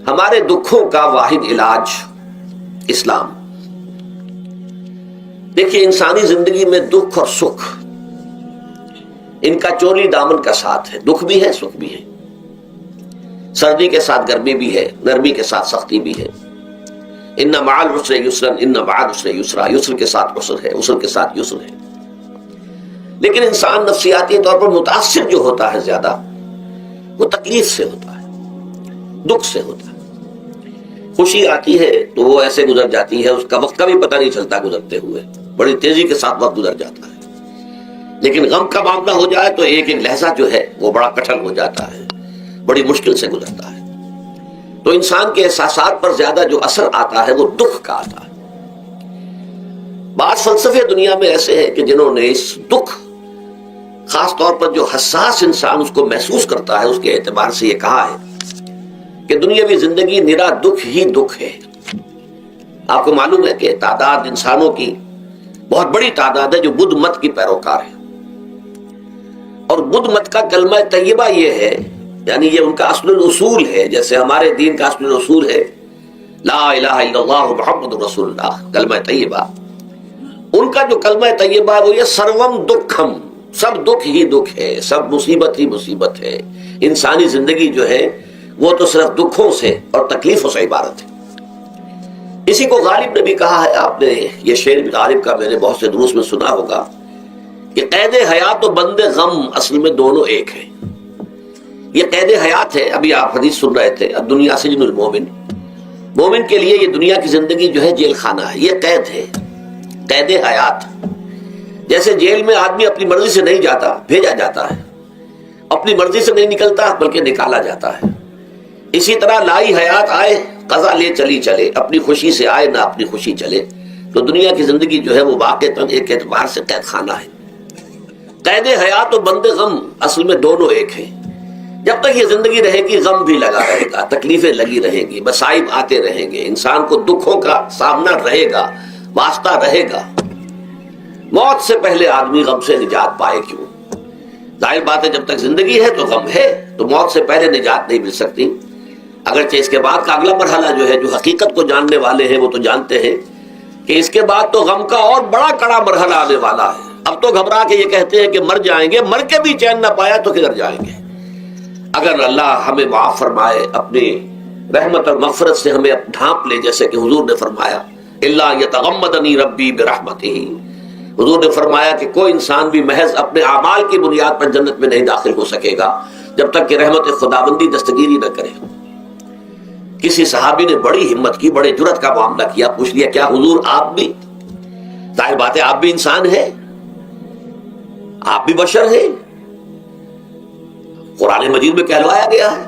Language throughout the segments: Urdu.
ہمارے دکھوں کا واحد علاج اسلام۔ دیکھیے انسانی زندگی میں دکھ اور سکھ ان کا چولی دامن کا ساتھ ہے، دکھ بھی ہے سکھ بھی ہے، سردی کے ساتھ گرمی بھی ہے، نرمی کے ساتھ سختی بھی ہے۔ ان مع العسر یسرا، ان بعد العسر یسرا، یسر کے ساتھ عسر ہے، عسر کے ساتھ یسر ہے۔ لیکن انسان نفسیاتی طور پر متاثر جو ہوتا ہے زیادہ، وہ تکلیف سے ہوتا ہے، دکھ سے ہوتا ہے۔ خوشی آتی ہے تو وہ ایسے گزر جاتی ہے، اس کا وقت کا بھی پتہ نہیں چلتا، گزرتے ہوئے بڑی تیزی کے ساتھ وقت گزر جاتا ہے۔ لیکن غم کا معاملہ ہو جائے تو ایک ایک لحظہ جو ہے وہ بڑا کٹھن ہو جاتا ہے، بڑی مشکل سے گزرتا ہے۔ تو انسان کے احساسات پر زیادہ جو اثر آتا ہے وہ دکھ کا آتا ہے۔ بعض فلسفے دنیا میں ایسے ہیں کہ جنہوں نے اس دکھ، خاص طور پر جو حساس انسان اس کو محسوس کرتا ہے، اس کے اعتبار سے یہ کہا ہے کہ دنیاوی زندگی نرا دکھ ہی دکھ ہے۔ آپ کو معلوم ہے کہ تعداد انسانوں کی بہت بڑی تعداد ہے جو بدھ مت کی پیروکار ہے، اور بدھ مت کا کلمہ طیبہ یہ ہے، یعنی یہ ان کا اصل الاصول ہے، جیسے ہمارے دین کا اصل الاصول ہے لا الہ الا اللہ محمد رسول اللہ، کلمہ طیبہ۔ ان کا جو کلمہ طیبہ ہے وہ یہ سروم دکھم، سب دکھ ہی دکھ ہے، سب مصیبت ہی مصیبت ہے۔ انسانی زندگی جو ہے وہ تو صرف دکھوں سے اور تکلیفوں سے عبارت ہے۔ اسی کو غالب نے بھی کہا ہے، آپ نے یہ شعر بھی غالب کا میں نے بہت سے دروس میں سنا ہوگا کہ قید حیات و بند غم اصل میں دونوں ایک ہیں۔ یہ قید حیات ہے، ابھی آپ حدیث سن رہے تھے الدنیا سجن المومن، مومن کے لیے یہ دنیا کی زندگی جو ہے جیل خانہ ہے، یہ قید ہے، قید حیات۔ جیسے جیل میں آدمی اپنی مرضی سے نہیں جاتا، بھیجا جاتا ہے، اپنی مرضی سے نہیں نکلتا بلکہ نکالا جاتا ہے۔ اسی طرح لائی حیات آئے قضا لے چلی چلے، اپنی خوشی سے آئے نہ اپنی خوشی چلے۔ تو دنیا کی زندگی جو ہے وہ واقعتاً ایک اعتبار سے قید خانہ ہے۔ قید حیات و بند غم اصل میں دونوں ایک ہیں۔ جب تک یہ زندگی رہے گی غم بھی لگا رہے گا، تکلیفیں لگی رہیں گی، مصائب آتے رہیں گے، انسان کو دکھوں کا سامنا رہے گا، واسطہ رہے گا۔ موت سے پہلے آدمی غم سے نجات پائے کیوں؟ ظاہر بات ہے جب تک زندگی ہے تو غم ہے، تو موت سے پہلے نجات نہیں مل سکتی۔ اگرچہ اس کے بعد کا اگلا مرحلہ جو ہے، جو حقیقت کو جاننے والے ہیں وہ تو جانتے ہیں کہ اس کے بعد تو غم کا اور بڑا کڑا مرحلہ آنے والا ہے۔ اب تو گھبرا کے یہ کہتے ہیں کہ مر جائیں گے، مر کے بھی چین نہ پایا تو کدھر جائیں گے؟ اگر اللہ ہمیں معاف فرمائے، اپنی رحمت اور مغفرت سے ہمیں ڈھانپ لے، جیسے کہ حضور نے فرمایا الا یتغمدنی ربی برحمتہ، حضور نے فرمایا کہ کوئی انسان بھی محض اپنے اعمال کی بنیاد پر جنت میں نہیں داخل ہو سکے گا جب تک کہ رحمت خداوندی دستگیری نہ کرے۔ کسی صحابی نے بڑی ہمت کی، بڑے جرأت کا معاملہ کیا، پوچھ لیا کیا حضور آپ بھی؟ ظاہر بات ہے آپ بھی انسان ہیں، آپ بھی بشر ہیں، قرآن مجید میں کہلوایا گیا ہے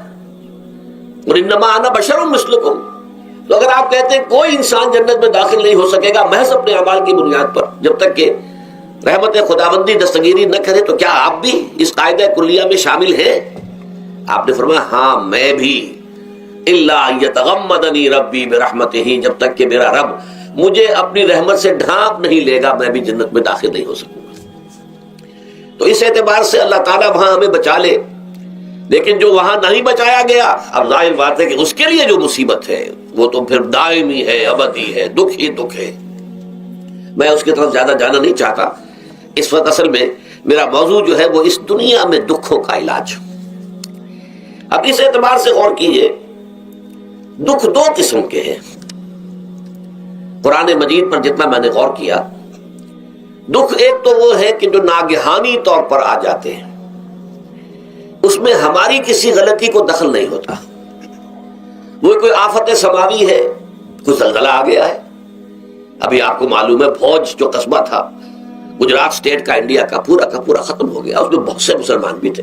وَإِنَّمَا أَنَا بَشَرٌ مِثْلُكُمْ۔ تو اگر آپ کہتے ہیں کوئی انسان جنت میں داخل نہیں ہو سکے گا محض اپنے اعمال کی بنیاد پر جب تک کہ رحمت خداوندی دستگیری نہ کرے، تو کیا آپ بھی اس قاعدہ کلیہ میں شامل ہیں؟ آپ نے فرمایا ہاں میں بھی، الا یتغمدنی ربی برحمتہ، جب تک کہ میرا رب مجھے اپنی رحمت سے ڈھانپ نہیں لے گا میں بھی جنت میں داخل نہیں ہو سکوں گا۔ تو اس اعتبار سے اللہ تعالیٰ وہاں ہمیں بچا لے، لیکن جو وہاں نہیں بچایا گیا، اب ظاہر بات ہے کہ اس کے لیے جو مصیبت ہے وہ تو پھر دائمی ہے، ابدی ہے، دکھ ہی دکھ ہے۔ میں اس کی طرف زیادہ جانا نہیں چاہتا اس وقت، اصل میں میرا موضوع جو ہے وہ اس دنیا میں دکھوں کا علاج۔ اب اس اعتبار سے غور کیجئے، دکھ دو قسم کے ہیں۔ قرآن مجید پر جتنا میں نے غور کیا، دکھ ایک تو وہ ہے کہ جو ناگہانی طور پر آ جاتے ہیں، اس میں ہماری کسی غلطی کو دخل نہیں ہوتا۔ وہ کوئی آفت سماوی ہے، کوئی زلزلہ آ گیا ہے۔ ابھی آپ کو معلوم ہے بھوج جو قصبہ تھا گجرات اسٹیٹ کا، انڈیا کا پورا ختم ہو گیا، اس میں بہت سے مسلمان بھی تھے۔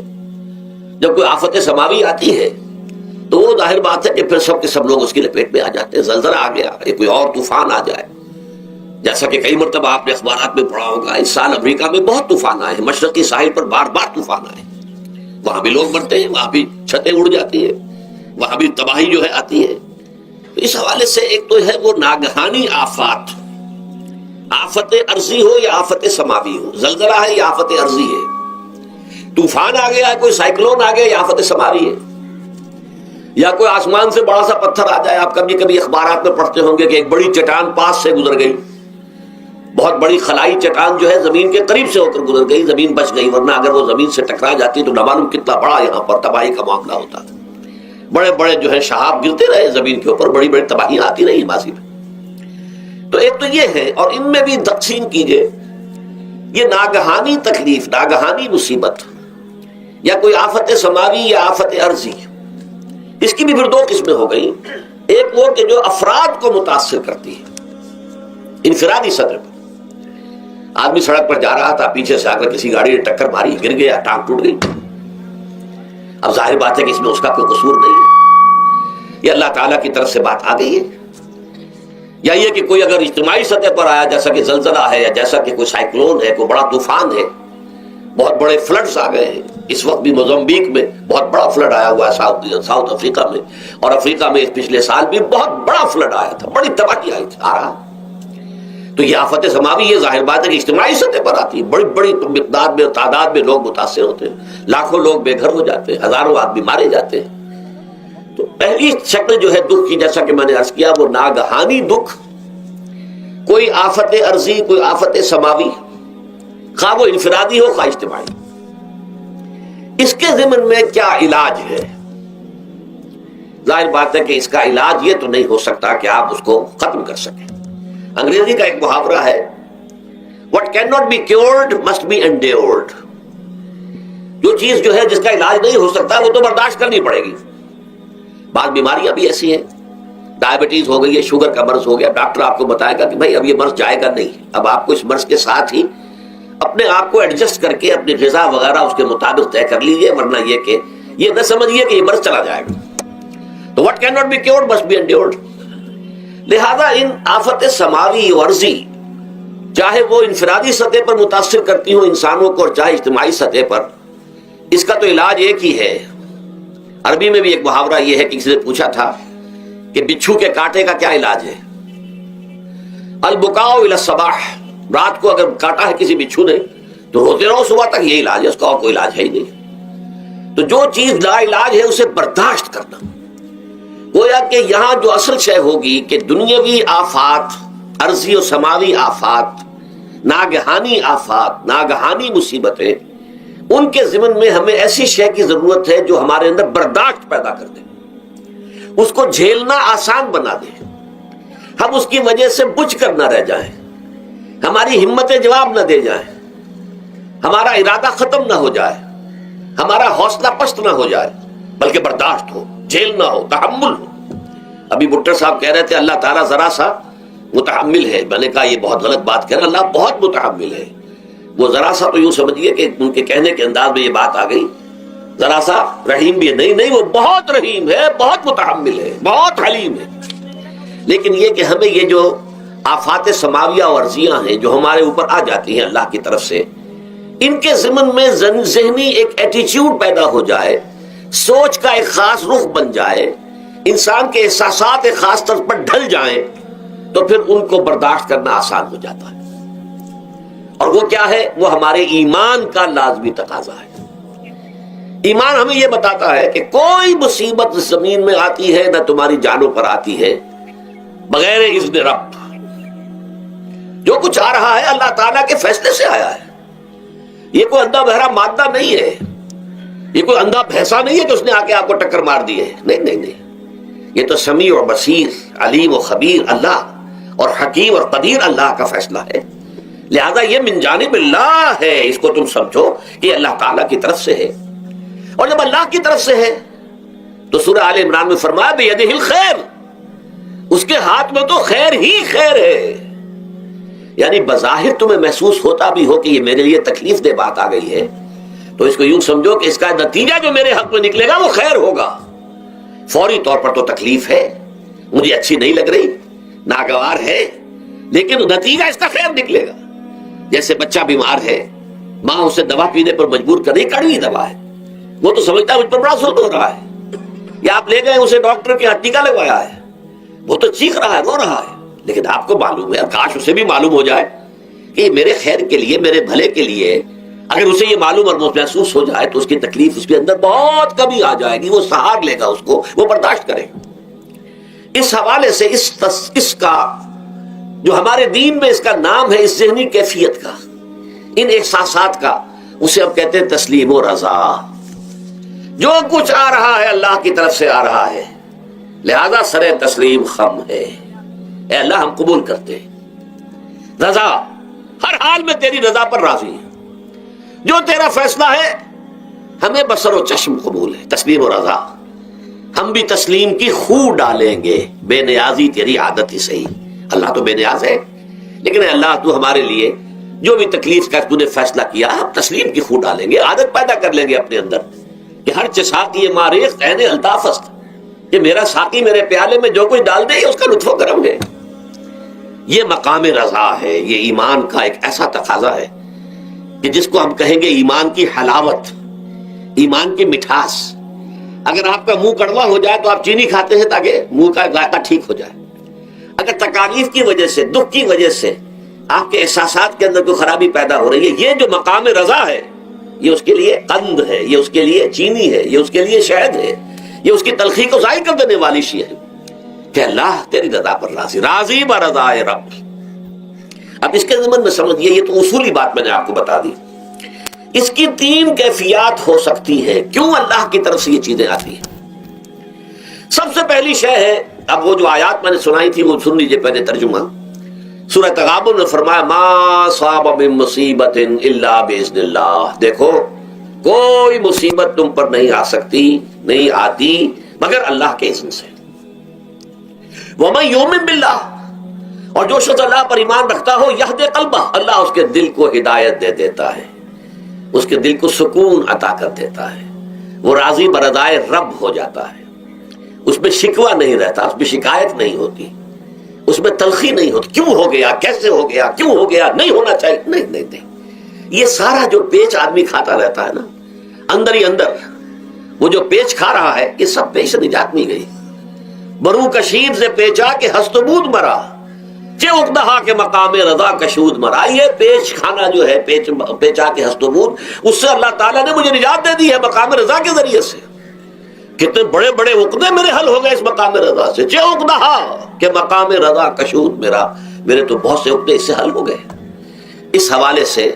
جب کوئی آفت سماوی آتی ہے تو وہ ظاہر بات ہے کہ پھر سب کے سب لوگ اس کی لپیٹ میں آ جاتے ہیں۔ زلزلہ آ گیا، کوئی اور طوفان آ جائے، جیسا کہ کئی مرتبہ آپ نے اخبارات میں پڑھا ہوگا، اس سال امریکہ میں بہت طوفان آئے ہیں، مشرقی ساحل پر بار بار طوفان آئے، وہاں بھی لوگ مرتے ہیں، وہاں بھی چھتیں اڑ جاتی ہیں، وہاں بھی تباہی جو ہے آتی ہے۔ تو اس حوالے سے ایک تو ہے وہ ناگہانی آفات، آفت ارضی ہو یا آفت سماوی ہو، زلزلہ ہے یا آفت ارضی ہے، طوفان آ گیا ہے، کوئی سائیکلون آ گیا یا آفت سماوی ہے۔ یا کوئی آسمان سے بڑا سا پتھر آ جائے. آپ کبھی کبھی اخبارات میں پڑھتے ہوں گے کہ ایک بڑی چٹان پاس سے گزر گئی, بہت بڑی خلائی چٹان جو ہے زمین کے قریب سے ہو کر گزر گئی, زمین بچ گئی, ورنہ اگر وہ زمین سے ٹکرا جاتی تو نہ معلوم کتنا بڑا یہاں پر تباہی کا معاملہ ہوتا تھا. بڑے بڑے جو ہے شہاب گرتے رہے زمین کے اوپر, بڑی بڑی تباہیاں آتی رہی ماضی میں. تو ایک تو یہ ہے, اور ان میں بھی تقسیم کیجئے یہ ناگہانی تکلیف, ناگہانی مصیبت, یا کوئی آفت سماوی یا آفت ارضی, اس کی بھی پھر دو قسمیں ہو گئی. ایک وہ کہ جو افراد کو متاثر کرتی ہے انفرادی سطح پر. آدمی سڑک پر جا رہا تھا, پیچھے سے آ کر کسی گاڑی نے ٹکر ماری, گر گیا, ٹانگ ٹوٹ گئی. اب ظاہر بات ہے کہ اس میں اس کا کوئی قصور نہیں ہے, یہ اللہ تعالیٰ کی طرف سے بات آ گئی ہے. یا یہ کہ کوئی اگر اجتماعی سطح پر آیا, جیسا کہ زلزلہ ہے, یا جیسا کہ کوئی سائیکلون ہے, کوئی بڑا طوفان ہے, بہت بڑے فلڈز آ گئے ہیں. اس وقت بھی موزمبیق میں بہت بڑا فلڈ آیا ہوا ہے, ساؤتھ افریقہ میں, اور افریقہ میں پچھلے سال بھی بہت بڑا فلڈ آیا تھا, بڑی تباہی آئی تھی, آ رہا. تو یہ آفت سماوی یہ ظاہر بات ہے کہ اجتماعی سطح پر آتی ہے, بڑی بڑی مقدار میں, تعداد میں لوگ متاثر ہوتے ہیں, لاکھوں لوگ بے گھر ہو جاتے ہیں, ہزاروں آدمی مارے جاتے ہیں. تو پہلی شکل جو ہے دکھ کی, جیسا کہ میں نے عرض کیا, وہ ناگہانی دکھ, کوئی آفت ارضی, کوئی آفت سماوی, خواہ وہ انفرادی ہو خواہ اجتماعی. اس کے ضمن میں کیا علاج ہے؟ ظاہر بات ہے کہ اس کا علاج یہ تو نہیں ہو سکتا کہ آپ اس کو ختم کر سکیں. انگریزی کا ایک محاورہ ہے, what cannot be cured must be endured. جو چیز جو ہے جس کا علاج نہیں ہو سکتا وہ تو برداشت کرنی پڑے گی. بعض بیماریاں بھی ایسی ہیں, ڈائبٹیز ہو گئی ہے, شوگر کا مرض ہو گیا, ڈاکٹر آپ کو بتائے گا کہ بھائی اب یہ مرض جائے گا نہیں, اب آپ کو اس مرض کے ساتھ ہی اپنے آپ کو ایڈجسٹ کر کے اپنی غذا وغیرہ اس کے مطابق طے کر لیجیے, ورنہ یہ کہ یہ نہ سمجھیے کہ یہ مرض چلا جائے گا. تو what cannot be cured must be endured. لہذا ان آفت سماوی و ارضی, چاہے وہ انفرادی سطح پر متاثر کرتی ہوں انسانوں کو, اور چاہے اجتماعی سطح پر, اس کا تو علاج ایک ہی ہے. عربی میں بھی ایک محاورہ یہ ہے کہ کسی نے پوچھا تھا کہ بچھو کے کاٹے کا کیا علاج ہے؟ البکاء الی الصباح, رات کو اگر کاٹا ہے کسی بچھو نے تو روتے رہو صبح تک, یہ علاج ہے, اس کا اور کوئی علاج ہے ہی نہیں. تو جو چیز لا علاج ہے اسے برداشت کرنا. گویا کہ یہاں جو اصل شے ہوگی کہ دنیاوی آفات, ارضی و سماوی آفات, ناگہانی آفات, ناگہانی مصیبتیں, ان کے ضمن میں ہمیں ایسی شے کی ضرورت ہے جو ہمارے اندر برداشت پیدا کر دے, اس کو جھیلنا آسان بنا دے, ہم اس کی وجہ سے بجھ کر نہ رہ جائیں, ہماری ہمتیں جواب نہ دے جائیں, ہمارا ارادہ ختم نہ ہو جائے, ہمارا حوصلہ پست نہ ہو جائے, بلکہ برداشت ہو, جھیلنا ہو, تحمل ہو. ابھی بٹر صاحب کہہ رہے تھے اللہ تعالیٰ ذرا سا متحمل ہے. میں نے کہا یہ بہت غلط بات کہہ رہے, اللہ بہت متحمل ہے. وہ ذرا سا تو یوں سمجھیے کہ ان کے کہنے کے انداز میں یہ بات آ گئی, ذرا سا رحیم بھی ہے. نہیں, وہ بہت رحیم ہے, بہت متحمل ہے, بہت حلیم ہے. لیکن یہ کہ ہمیں یہ جو آفات سماویہ اور ارضیاں ہیں جو ہمارے اوپر آ جاتی ہیں اللہ کی طرف سے, ان کے ضمن میں ذہنی ایک ایٹیچیوڈ پیدا ہو جائے, سوچ کا ایک خاص رخ بن جائے, انسان کے احساسات ایک خاص طرز پر ڈھل جائیں, تو پھر ان کو برداشت کرنا آسان ہو جاتا ہے. اور وہ کیا ہے؟ وہ ہمارے ایمان کا لازمی تقاضا ہے. ایمان ہمیں یہ بتاتا ہے کہ کوئی مصیبت زمین میں آتی ہے نہ تمہاری جانوں پر آتی ہے بغیر اذن رب. جو کچھ آ رہا ہے اللہ تعالیٰ کے فیصلے سے آیا ہے. یہ کوئی اندھا بہرا مادہ نہیں ہے, یہ کوئی اندھا بھینسا نہیں ہے کہ اس نے آ کے آپ کو ٹکر مار دی ہے. نہیں, یہ تو سمیع اور بصیر, علیم و خبیر اللہ, اور حکیم اور قدیر اللہ کا فیصلہ ہے. لہذا یہ من جانب اللہ ہے, اس کو تم سمجھو کہ اللہ تعالیٰ کی طرف سے ہے. اور جب اللہ کی طرف سے ہے تو سورہ آل عمران میں فرمایا بیدہ الخیر, اس کے ہاتھ میں تو خیر ہی خیر ہے. یعنی بظاہر تمہیں محسوس ہوتا بھی ہو کہ یہ میرے لیے تکلیف دہ بات آ گئی ہے, تو اس کو یوں سمجھو کہ اس کا نتیجہ جو میرے حق میں نکلے گا وہ خیر ہوگا. فوری طور پر تو تکلیف ہے, مجھے اچھی نہیں لگ رہی, ناگوار ہے, لیکن نتیجہ اس کا خیر نکلے گا. جیسے بچہ بیمار ہے, ماں اسے دوا پینے پر مجبور کر رہی, کڑوی دوا ہے, وہ تو سمجھتا ہے مجھ پر بڑا ظلم ہو رہا ہے. یا آپ لے گئے اسے ڈاکٹر کے یہاں ٹیکا لگوایا ہے, وہ تو چیخ رہا ہے, رو رہا ہے, لیکن آپ کو معلوم ہے, کاش اسے بھی معلوم ہو جائے کہ یہ میرے خیر کے لیے, میرے بھلے کے لیے, اگر اسے یہ معلوم اور محسوس ہو جائے تو اس کی تکلیف اس کے اندر بہت کمی آ جائے گی، وہ سہار لے گا، اس کو وہ برداشت کرے۔ اس حوالے سے اس کا جو ہمارے دین میں اس کا نام ہے، اس ذہنی کیفیت کا، ان احساسات کا، اسے ہم کہتے ہیں تسلیم و رضا۔ جو کچھ آ رہا ہے اللہ کی طرف سے آ رہا ہے، لہذا سر تسلیم خم ہے، اے اللہ ہم قبول کرتے ہیں، رضا، ہر حال میں تیری رضا پر راضی ہے، جو تیرا فیصلہ ہے ہمیں بصر و چشم قبول ہے، تسلیم و رضا۔ ہم بھی تسلیم کی خو ڈالیں گے، بے نیازی تیری عادت ہی صحیح، اللہ تو بے نیاز ہے، لیکن اے اللہ تو ہمارے لیے جو بھی تکلیف کا تو نے فیصلہ کیا، ہم تسلیم کی خو ڈالیں گے، عادت پیدا کر لیں گے اپنے اندر کہ ہر ساقی ماریخ عین الطاف است، کہ میرا ساقی میرے پیالے میں جو کچھ ڈال دے اس کا لطف و کرم ہے۔ یہ مقام رضا ہے، یہ ایمان کا ایک ایسا تقاضا ہے کہ جس کو ہم کہیں گے ایمان کی حلاوت، ایمان کی مٹھاس۔ اگر آپ کا منہ کڑوا ہو جائے تو آپ چینی کھاتے ہیں تاکہ منہ کا ذائقہ ٹھیک ہو جائے۔ اگر تکالیف کی وجہ سے، دکھ کی وجہ سے آپ کے احساسات کے اندر کوئی خرابی پیدا ہو رہی ہے، یہ جو مقام رضا ہے، یہ اس کے لیے قند ہے، یہ اس کے لیے چینی ہے، یہ اس کے لیے شہد ہے، یہ اس کی تلخی کو ظاہر کر دینے والی شیء ہے کہ اللہ تیری رضا پر راضی، راضی برضائے رب۔ اب اس کے ضمن میں سمجھیے، یہ تو اصولی بات میں نے آپ کو بتا دی، اس کی تین کیفیات ہو سکتی ہے، کیوں اللہ کی طرف سے یہ چیزیں آتی ہیں۔ سب سے پہلی شے ہے، اب وہ جو آیات میں نے سنائی تھی وہ سن لیجیے پہلے ترجمہ۔ سورہ تغابن میں فرمایا ما صاب من مصیبت الا باذن اللہ، دیکھو کوئی مصیبت تم پر نہیں آ سکتی، نہیں آتی مگر اللہ کے اذن سے۔ ومن یؤمن باللہ، اور جو شخص اللہ پر ایمان رکھتا ہو، یہد قلبہ، اللہ اس کے دل کو ہدایت دے دیتا ہے، اس کے دل کو سکون عطا کر دیتا ہے، وہ راضی برضائے رب ہو جاتا ہے، اس میں شکوہ نہیں رہتا، اس میں شکایت نہیں ہوتی، اس میں تلخی نہیں ہوتی، کیوں ہو گیا، کیسے ہو گیا، کیوں ہو گیا، نہیں ہونا چاہیے، نہیں۔ یہ سارا جو پیچ آدمی کھاتا رہتا ہے نا، اندر ہی اندر وہ جو پیچ کھا رہا ہے، یہ سب پیچ سے نجات نہیں گئی۔ برو کشید سے پیچا کہ ہستبود مرا، چے اقدہا کے مقام رضا کشود مرا۔ یہ پیچ کھانا جو ہے، پیچا کے ہستبود، اس سے اللہ تعالیٰ نے مجھے نجات دے دی ہے مقام رضا کے ذریعے سے۔ کتنے بڑے بڑے عقدے میرے حل ہو گئے اس مقام رضا سے، چے اقدہا کے مقام رضا کشود میرا، میرے تو بہت سے عقدے اس سے حل ہو گئے۔ اس حوالے سے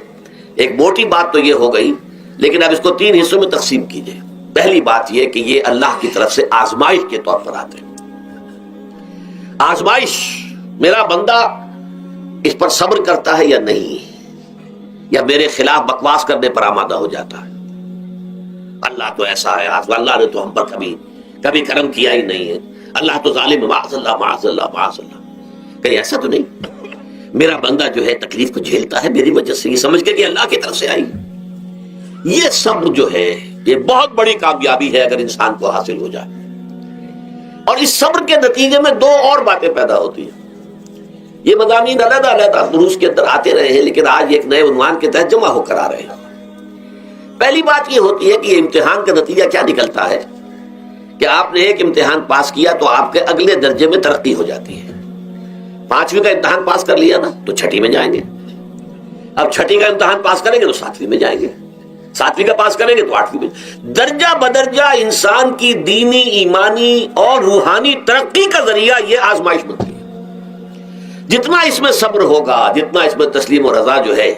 ایک موٹی بات تو یہ ہو گئی، لیکن اب اس کو تین حصوں میں تقسیم کیجئے۔ پہلی بات یہ کہ یہ اللہ کی طرف سے آزمائش کے طور پر آتے ہیں۔ آزمائش، میرا بندہ اس پر صبر کرتا ہے یا نہیں، یا میرے خلاف بکواس کرنے پر آمادہ ہو جاتا ہے۔ اللہ تو ایسا ہے، اللہ نے تو ہم پر کبھی کرم کیا ہی نہیں ہے، اللہ تو ظالم ہے، معاذ اللہ معاذ اللہ معاذ اللہ۔ کہیں ایسا تو نہیں، میرا بندہ جو ہے تکلیف کو جھیلتا ہے میری وجہ سے، یہ سمجھ کے کہ اللہ کی طرف سے آئی۔ یہ صبر جو ہے یہ بہت بڑی کامیابی ہے اگر انسان کو حاصل ہو جائے، اور اس صبر کے نتیجے میں دو اور باتیں پیدا ہوتی ہیں۔ یہ مضامین علیحدہ علیحدہ دروس کے اندر آتے رہے ہیں، لیکن آج ایک نئے عنوان کے تحت جمع ہو کر آ رہے ہیں۔ پہلی بات یہ ہوتی ہے کہ یہ امتحان کا نتیجہ کیا نکلتا ہے کہ آپ نے ایک امتحان پاس کیا تو آپ کے اگلے درجے میں ترقی ہو جاتی ہے۔ 5ویں کا امتحان پاس کر لیا نا تو 6ٹھی میں جائیں گے، اب 6ٹھی کا امتحان پاس کریں گے تو 7ویں میں جائیں گے، 7ویں کا پاس کریں گے تو 8ویں میں۔ درجہ بدرجہ انسان کی دینی، ایمانی اور روحانی ترقی کا ذریعہ یہ آزمائش بنتی ہے۔ جتنا اس میں صبر ہوگا، جتنا اس میں تسلیم و رضا جو ہے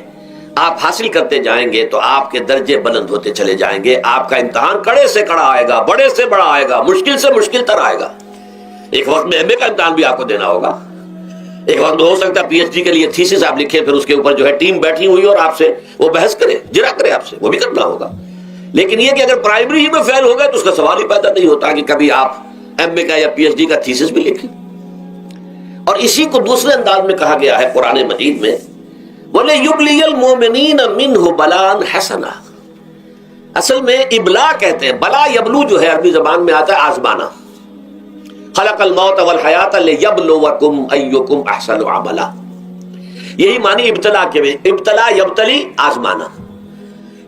آپ حاصل کرتے جائیں گے تو آپ کے درجے بلند ہوتے چلے جائیں گے۔ آپ کا امتحان کڑے سے کڑا آئے گا، بڑے سے بڑا آئے گا، مشکل سے مشکل تر آئے گا۔ ایک وقت میں MA کا امتحان بھی آپ کو دینا ہوگا، ایک وقت میں ہو سکتا ہے PhD کے لیے تھیسس آپ لکھیں، پھر اس کے اوپر جو ہے ٹیم بیٹھی ہوئی اور آپ سے وہ بحث کرے، جرا کرے آپ سے، وہ بھی کرنا ہوگا۔ لیکن یہ کہ اگر پرائمری ہی میں فیل ہو گئے تو اس کا سوال ہی پیدا نہیں ہوتا کہ کبھی آپ MA کا یا PhD کا تھیسس بھی لکھیں۔ اور اسی کو دوسرے انداز میں کہا گیا ہے قرآن مجید میں، بولے یبلی المؤمنین منہ بلاء حسنا۔ اصل میں ابلا کہتے ہیں، بلا یبلو جو ہے عربی زبان میں آتا ہے آزمانا۔ خلق الموت والحیات لیبلوکم ایکم احسن عملا، یہی معنی ابتلا کے میں، ابتلا یبتلی آزمانا۔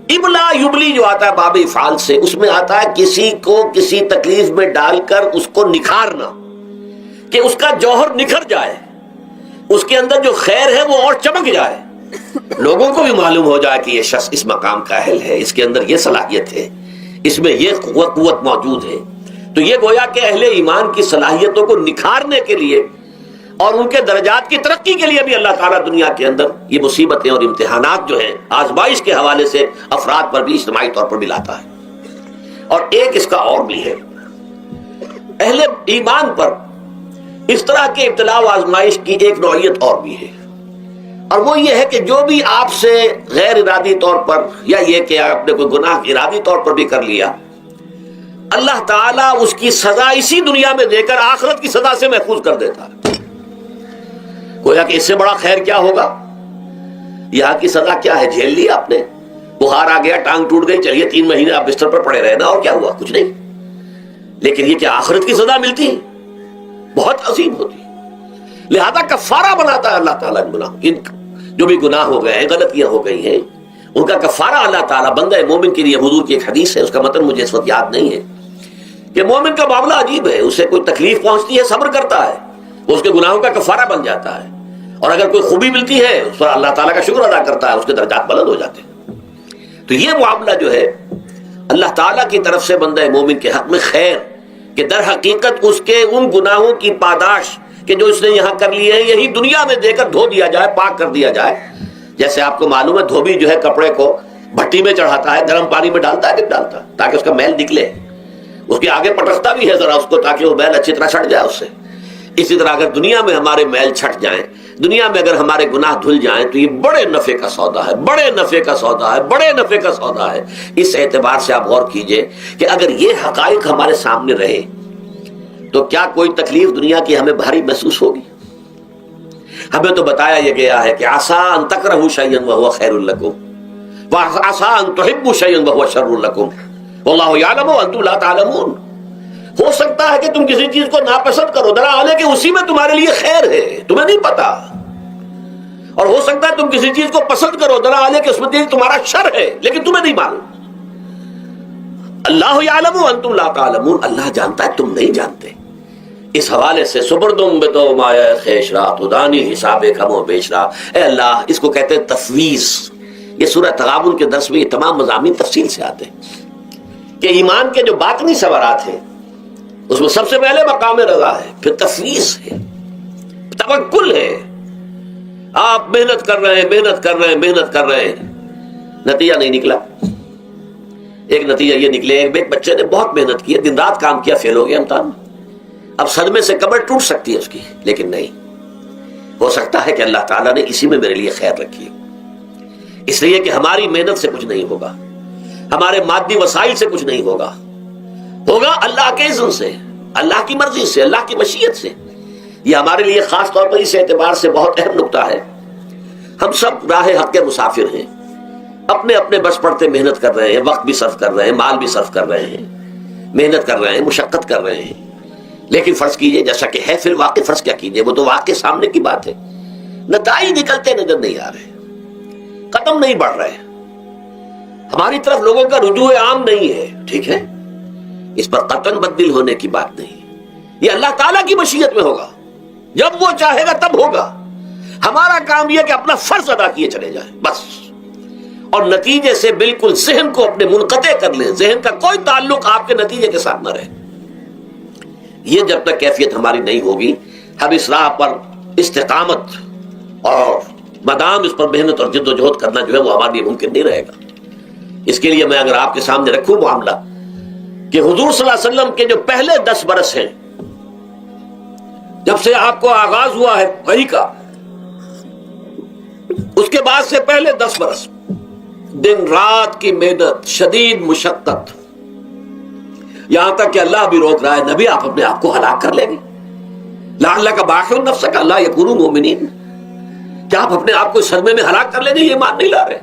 ابلا یبلی جو آتا ہے باب افعال سے، اس میں آتا ہے کسی کو کسی تکلیف میں ڈال کر اس کو نکھارنا، کہ اس کا جوہر نکھر جائے، اس کے اندر جو خیر ہے وہ اور چمک جائے، لوگوں کو بھی معلوم ہو جائے کہ یہ شخص اس مقام کا اہل ہے، اس کے اندر یہ صلاحیت ہے، اس میں یہ قوت موجود ہے، تو یہ گویا کہ اہل ایمان کی صلاحیتوں کو نکھارنے کے لیے اور ان کے درجات کی ترقی کے لیے بھی اللہ تعالیٰ دنیا کے اندر یہ مصیبتیں اور امتحانات جو ہیں آزمائش کے حوالے سے افراد پر بھی اجتماعی طور پر بھی لاتا ہے۔ اور ایک اس کا اور بھی ہے، اہل ایمان پر اس طرح کے ابتلاء و آزمائش کی ایک نوعیت اور بھی ہے، اور وہ یہ ہے کہ جو بھی آپ سے غیر ارادی طور پر یا یہ کہ آپ نے کوئی گناہ ارادی طور پر بھی کر لیا، اللہ تعالیٰ اس کی سزا اسی دنیا میں دے کر آخرت کی سزا سے محفوظ کر دیتا ہے۔ گویا کہ اس سے بڑا خیر کیا ہوگا؟ یہاں کی سزا کیا ہے؟ جھیل لی آپ نے، بخار آ گیا، ٹانگ ٹوٹ گئی، چلیے 3 مہینے آپ بستر پر پڑے رہے نا، اور کیا ہوا؟ کچھ نہیں۔ لیکن یہ کہ آخرت کی سزا ملتی بہت عظیم ہوتی، لہذا کفارہ بناتا ہے اللہ تعالیٰ ان گناہوں، ان جو بھی گناہ ہو گئے ہیں، غلطیاں ہو گئی ہیں، ان کا کفارہ اللہ تعالیٰ بندہ مومن کے لیے، حضور کی ایک حدیث ہے، اس کا متن مجھے اس وقت یاد نہیں ہے، کہ مومن کا معاملہ عجیب ہے، اسے کوئی تکلیف پہنچتی ہے صبر کرتا ہے، وہ اس کے گناہوں کا کفارہ بن جاتا ہے، اور اگر کوئی خوبی ملتی ہے اس پر اللہ تعالیٰ کا شکر ادا کرتا ہے، اس کے درجات بلند ہو جاتے ہیں۔ تو یہ معاملہ جو ہے اللہ تعالیٰ کی طرف سے بندہ مومن کے حق میں خیر، کہ در حقیقت اس کے ان گناہوں کی پاداش کہ جو اس نے یہاں کر لیے ہیں یہی دنیا میں دے کر دھو دیا جائے، پاک کر دیا جائے۔ جیسے آپ کو معلوم ہے دھوبی جو ہے کپڑے کو بھٹی میں چڑھاتا ہے، گرم پانی میں ڈالتا ہے کہ ڈالتا ہے تاکہ اس کا میل نکلے، اس کے آگے پٹکتا بھی ہے ذرا اس کو تاکہ وہ میل اچھی طرح چھٹ جائے اس سے۔ اسی طرح اگر دنیا میں ہمارے میل چھٹ جائیں، دنیا میں اگر ہمارے گناہ دھل جائیں تو یہ بڑے نفع کا سودا ہے، بڑے نفع کا سودا ہے، بڑے نفع کا سودا ہے۔ اس اعتبار سے آپ غور کیجئے کہ اگر یہ حقائق ہمارے سامنے رہے تو کیا کوئی تکلیف دنیا کی ہمیں بھاری محسوس ہوگی؟ ہمیں تو بتایا یہ گیا ہے کہ عسیٰ ان تکرہوا شیئا وہو خیر لکم وعسیٰ ان تحبوا شیئا وہو شر لکم واللہ یعلم وانتم لا تعلمون۔ ہو سکتا ہے کہ تم کسی چیز کو ناپسند کرو، دراصل کہ اسی میں تمہارے لیے خیر ہے، تمہیں نہیں پتا، اور ہو سکتا ہے تم کسی چیز کو پسند کرو، دراصل کہ اس میں تمہارا شر ہے لیکن تمہیں نہیں معلوم۔ اللہ یعلم وانتم لا تعلمون، اللہ جانتا ہے تم نہیں جانتے۔ اس حوالے سے سپردم بدو مایا خیشرا تدانی حساب کم و بیشرا، اے اللہ، اس کو کہتے ہیں تفویض۔ یہ سورہ تغابن کے درس میں یہ تمام مضامین تفصیل سے آتے ہیں کہ ایمان کے جو باطنی ثمرات ہیں اس میں سب سے پہلے مقام رضا ہے، پھر تفویض ہے، توکل ہے۔ آپ محنت کر رہے ہیں، محنت کر رہے ہیں، محنت کر رہے ہیں، نتیجہ نہیں نکلا۔ ایک نتیجہ یہ نکلے، ایک بچے نے بہت محنت کی، دن رات کام کیا، فیل ہو گیا امتحان میں، اب صدمے سے کمر ٹوٹ سکتی ہے اس کی، لیکن نہیں، ہو سکتا ہے کہ اللہ تعالیٰ نے اسی میں میرے لیے خیر رکھی ہے، اس لیے کہ ہماری محنت سے کچھ نہیں ہوگا، ہمارے مادی وسائل سے کچھ نہیں ہوگا، ہوگا اللہ کے اذن سے، اللہ کی مرضی سے، اللہ کی مشیت سے۔ یہ ہمارے لیے خاص طور پر اس اعتبار سے بہت اہم نقطہ ہے، ہم سب راہ حق کے مسافر ہیں، اپنے اپنے بس پڑتے محنت کر رہے ہیں، وقت بھی صرف کر رہے ہیں، مال بھی صرف کر رہے ہیں، محنت کر رہے ہیں، مشقت کر رہے ہیں، لیکن فرض کیجئے جیسا کہ ہے فی الواقع، فرض کیا کیجئے، وہ تو واقع سامنے کی بات ہے، نتائج نکلتے نظر نہیں آ رہے، قدم نہیں بڑھ رہے، ہماری طرف لوگوں کا رجوع عام نہیں ہے، ٹھیک ہے، اس پر قطعاً بدل ہونے کی بات نہیں، یہ اللہ تعالیٰ کی مشیت میں ہوگا، جب وہ چاہے گا تب ہوگا، ہمارا کام یہ کہ اپنا فرض ادا کیے چلے جائیں بس، اور نتیجے سے بالکل ذہن کو اپنے منقطع کر لیں، ذہن کا کوئی تعلق آپ کے نتیجے کے ساتھ نہ رہے۔ یہ جب تک کیفیت ہماری نہیں ہوگی، ہم اس راہ پر استقامت اور مدام اس پر محنت اور جد و جہد کرنا جو ہے وہ ہمارے لیے ممکن نہیں رہے گا۔ اس کے لیے میں اگر آپ کے سامنے رکھوں معاملہ کہ حضور صلی اللہ علیہ وسلم کے جو پہلے 10 برس ہیں، جب سے آپ کو آغاز ہوا ہے وحی کا، اس کے بعد سے پہلے 10 برس دن رات کی محنت، شدید مشقت، یہاں تک کہ اللہ بھی روک رہا ہے، نبی آپ اپنے آپ کو ہلاک کر لیں گے، لعلک باخع نفسک الا یکونوا مؤمنین، کیا آپ اپنے آپ کو اس صدمے میں ہلاک کر لیں گے؟ یہ ایمان نہیں لا رہے،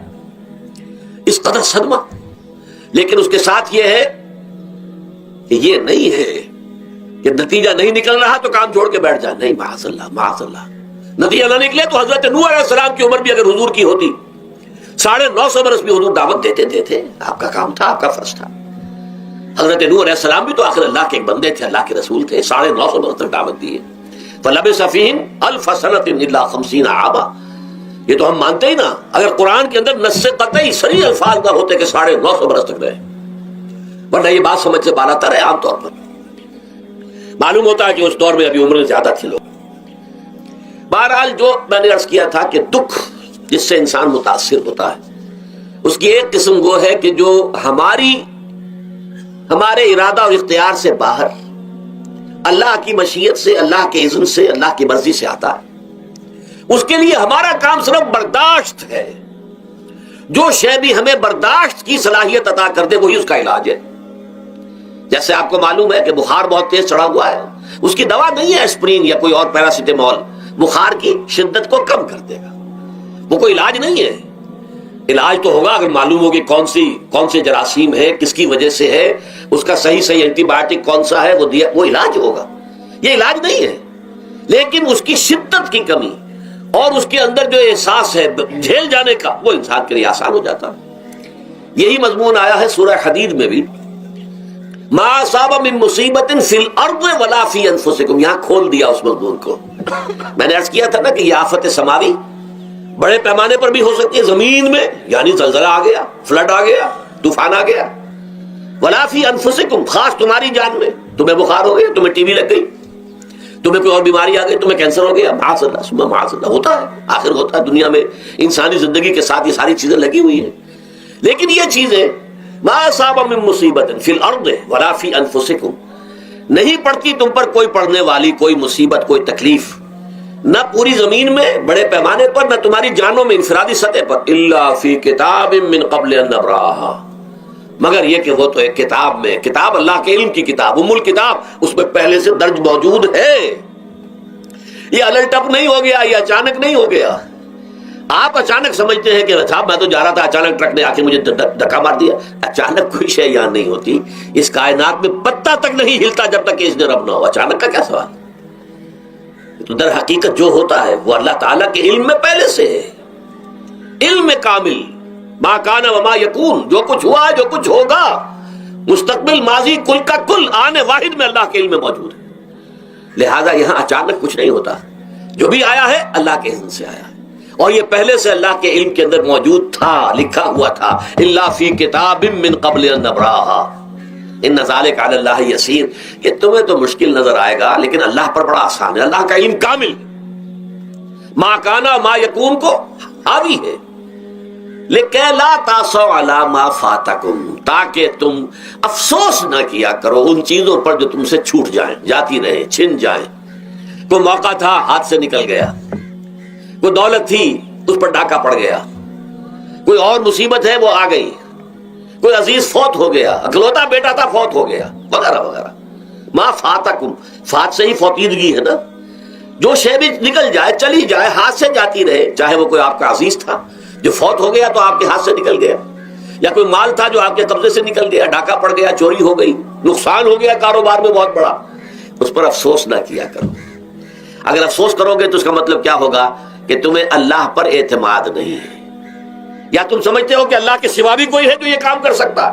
اس قدر صدمہ۔ لیکن اس کے ساتھ یہ ہے کہ یہ نہیں ہے کہ نتیجہ نہیں نکل رہا تو کام چھوڑ کے بیٹھ جائے، نہیں، معاذ اللہ، معاذ اللہ، نتیجہ نہ نکلے تو حضرت نوح علیہ السلام کی عمر بھی اگر حضور کی ہوتی 950 برس بھی حضور دعوت دیتے تھے، آپ کا کام تھا، آپ کا فرض تھا۔ حضرت نوح علیہ السلام بھی تو آخر اللہ کے ایک بندے تھے، اللہ کے رسول تھے، 950 برس تک دعوت دی ہے۔ فَلَبِثَ فِيهِمْ أَلْفَ سَنَةٍ إِلَّا 50 عَامًا، یہ تو ہم مانتے ہی نا. اگر قرآن کے اندر نص قطعی صریح الفاظ نہ ہوتے کہ 950 برس تک رہے, ورنہ یہ بات سمجھ سے بالا تر ہے. عام طور پر معلوم ہوتا ہے کہ اس دور میں ابھی عمر زیادہ تھی لوگ. بہرحال جو میں نے عرض کیا تھا کہ دکھ جس سے انسان متاثر ہوتا ہے اس کی ایک قسم وہ ہے کہ جو ہمارے ارادہ اور اختیار سے باہر اللہ کی مشیت سے, اللہ کے اذن سے, اللہ کی مرضی سے آتا ہے. اس کے لیے ہمارا کام صرف برداشت ہے. جو شے بھی ہمیں برداشت کی صلاحیت عطا کر دے وہی اس کا علاج ہے. جیسے آپ کو معلوم ہے کہ بخار بہت تیز چڑھا ہوا ہے, اس کی دوا نہیں ہے اسپرین یا کوئی اور پیراسیٹامول, بخار کی شدت کو کم کر دے گا, وہ کوئی علاج نہیں ہے. علاج تو ہوگا اگر معلوم ہو کہ کون سے جراثیم ہے, کس کی وجہ سے ہے, اس کا صحیح اینٹی بایوٹک کون سا ہے, وہ علاج ہوگا. یہ علاج نہیں ہے. لیکن اس کی شدت کی کمی اور اس کے اندر جو احساس ہے جھیل جانے کا, وہ انسان کے لیے آسان ہو جاتا. یہی مضمون آیا ہے سورہ حدید میں بھی, ما اصاب من مصیبت فی الارض ولا فی انفسکم. یہاں کھول دیا اس مضمون کو. میں نے عرض کیا تھا نا کہ یہ آفت سماوی بڑے پیمانے پر بھی ہو سکتی ہے زمین میں, یعنی زلزلہ آ گیا, فلڈ آ گیا, طوفان آ گیا. ولا فی انفسکم, خاص تمہاری جان میں. تمہیں بخار ہو گیا, تمہیں ٹی وی لگ گئی, تمہیں کوئی اور بیماری آ گئی, تمہیں کینسر ہو گیا, معاذ اللہ ہوتا ہے, آخر ہوتا ہے. دنیا میں انسانی زندگی کے ساتھ یہ ساری چیزیں لگی ہوئی ہیں. لیکن یہ چیزیں ما اصاب من مصیبت فی الارض ولا فی انفسکم, نہیں پڑتی تم پر کوئی پڑنے والی کوئی مصیبت, کوئی تکلیف, نہ پوری زمین میں بڑے پیمانے پر, نہ تمہاری جانوں میں انفرادی سطح پر, الا فی کتاب من قبل ان نبراها, مگر یہ کہ وہ تو ایک کتاب میں, کتاب اللہ کے علم کی کتاب, ام الکتاب, اس میں پہلے سے درج موجود ہے. یہ الٹ اپ نہیں ہو گیا, یہ اچانک نہیں ہو گیا. آپ اچانک سمجھتے ہیں کہ صاحب میں تو جا رہا تھا, اچانک ٹرک نے آ کے مجھے دھکا مار دیا. اچانک کوئی شے یہاں نہیں ہوتی. اس کائنات میں پتہ تک نہیں ہلتا جب تک کہ اس نے رب نہ ہو. اچانک کا کیا سوال؟ تو در حقیقت جو ہوتا ہے وہ اللہ تعالیٰ کے علم میں پہلے سے ہے. علم کامل, ما کان وما یکون, جو کچھ ہوا ہے, جو کچھ ہوگا, مستقبل, ماضی, کل کا کل, آنے واحد میں اللہ کے علم میں موجود ہے. لہذا یہاں اچانک کچھ نہیں ہوتا. جو بھی آیا ہے اللہ کے اذن سے آیا ہے, اور یہ پہلے سے اللہ کے علم کے اندر موجود تھا, لکھا ہوا تھا. الا فی کتاب من قبل ان نبراها ان ذلک علی اللہ یسیر. یہ تمہیں تو مشکل نظر آئے گا لیکن اللہ پر بڑا آسان ہے. اللہ کا علم کامل, ما کانا ما یکون کو حاوی ہے. لکہ لا تاسوا علی ما فاتکم, تاکہ تم افسوس نہ کیا کرو ان چیزوں پر جو تم سے چھوٹ جائیں, جاتی رہیں, چھن جائیں. کوئی موقع تھا ہاتھ سے نکل گیا, کوئی دولت تھی اس پر ڈاکہ پڑ گیا, کوئی اور مصیبت ہے وہ آ گئی, کوئی عزیز فوت ہو گیا, اکلوتا بیٹا تھا فوت ہو گیا, وغیرہ وغیرہ. ما فاتکم, فات سے ہی فوتیدگی ہے نا. جو شے بھی نکل جائے, چلی جائے, ہاتھ سے جاتی رہے, چاہے وہ کوئی آپ کا عزیز تھا جو فوت ہو گیا تو آپ کے ہاتھ سے نکل گیا, یا کوئی مال تھا جو آپ کے قبضے سے نکل گیا, ڈاکہ پڑ گیا, چوری ہو گئی, نقصان ہو گیا کاروبار میں بہت بڑا, اس پر افسوس نہ کیا کرو. اگر افسوس کرو گے تو اس کا مطلب کیا ہوگا کہ تمہیں اللہ پر اعتماد نہیں ہے, یا تم سمجھتے ہو کہ اللہ کے سوا بھی کوئی ہے جو یہ کام کر سکتا.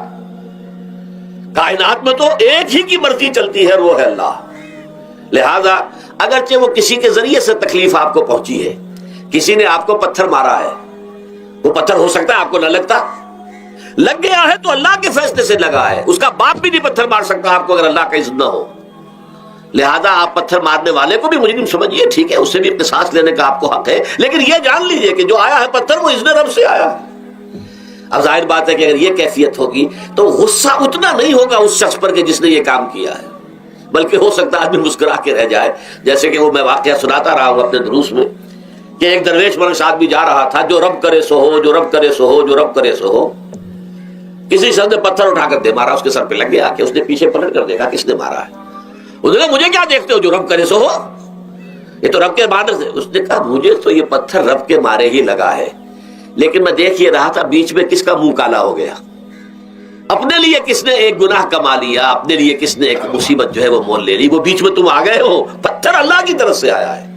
کائنات میں تو ایک ہی کی مرضی چلتی ہے, وہ ہے اللہ. لہذا اگرچہ وہ کسی کے ذریعے سے تکلیف آپ کو پہنچی ہے, کسی نے آپ کو پتھر مارا ہے, وہ پتھر ہو سکتا ہے آپ کو نہ لگتا, لگ گیا ہے تو اللہ کے فیصلے سے لگا ہے. اس کا باپ بھی نہیں پتھر مار سکتا آپ کو اگر اللہ کا اذن نہ ہو. لہذا آپ پتھر مارنے والے کو بھی مجرم سمجھیے, ٹھیک ہے, اس سے بھی قصاص لینے کا آپ کو حق ہے, لیکن یہ جان لیجئے کہ جو آیا ہے پتھر وہ اذن رب سے آیا ہے. اب ظاہر بات ہے کہ اگر یہ کیفیت ہوگی تو غصہ اتنا نہیں ہوگا اس شخص پر کہ جس نے یہ کام کیا ہے, بلکہ ہو سکتا ہے آدمی مسکرا کے رہ جائے. جیسے کہ وہ میں واقعہ سناتا رہا ہوں اپنے دروس میں کہ ایک درویش مرش آدمی جا رہا تھا, جو رب کرے سو ہو, جو رب کرے سو ہو, جو رب کرے سو ہو. کسی شخص نے پتھر اٹھا کر دے مارا, اس کے سر پہ لگ گیا کہ اس نے پیچھے پلٹ کر دیکھا کس نے مارا ہے. اس نے کہا مجھے کیا دیکھتے ہو, جو رب کرے سو ہو, یہ تو رب کے مارے سے. اس نے کہا مجھے تو یہ پتھر رب کے مارے ہی لگا ہے, لیکن میں دیکھ یہ رہا تھا بیچ میں کس کا منہ کالا ہو گیا, اپنے لیے کس نے ایک گناہ کما لیا, اپنے لیے کس نے ایک مصیبت جو ہے وہ مول لے لی, وہ بیچ میں تم آ گئے ہو. پتھر اللہ کی طرف سے آیا ہے,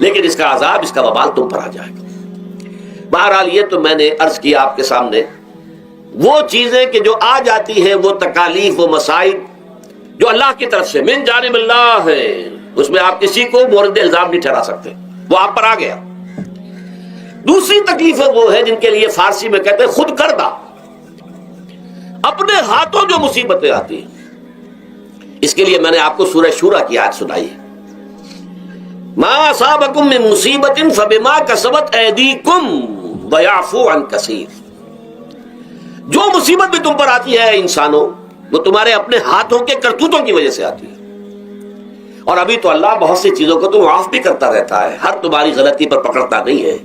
لیکن اس کا عذاب, اس کا وبال تم پر آ جائے گا. بہرحال یہ تو میں نے عرض کیا آپ کے سامنے, وہ چیزیں کہ جو آ جاتی ہیں, وہ تکالیف, وہ مسائل جو اللہ کی طرف سے من جانب اللہ ہے, اس میں آپ کسی کو مورد الزام نہیں ٹھہرا سکتے, وہ آپ پر آ گیا. دوسری تکلیفیں وہ ہے جن کے لیے فارسی میں کہتے ہیں خود کردہ، اپنے ہاتھوں جو مصیبتیں آتی ہیں۔ اس کے لیے میں نے آپ کو سورہ شورى کی آیت سنائی ہے، ما اصابکم من مصیبت فبما کسبت ایدیکم ویعفو عن کثیر۔ جو مصیبت بھی تم پر آتی ہے انسانوں، وہ تمہارے اپنے ہاتھوں کے کرتوتوں کی وجہ سے آتی ہے، اور ابھی تو اللہ بہت سی چیزوں کو تو معاف بھی کرتا رہتا ہے، ہر تمہاری غلطی پر پکڑتا نہیں ہے۔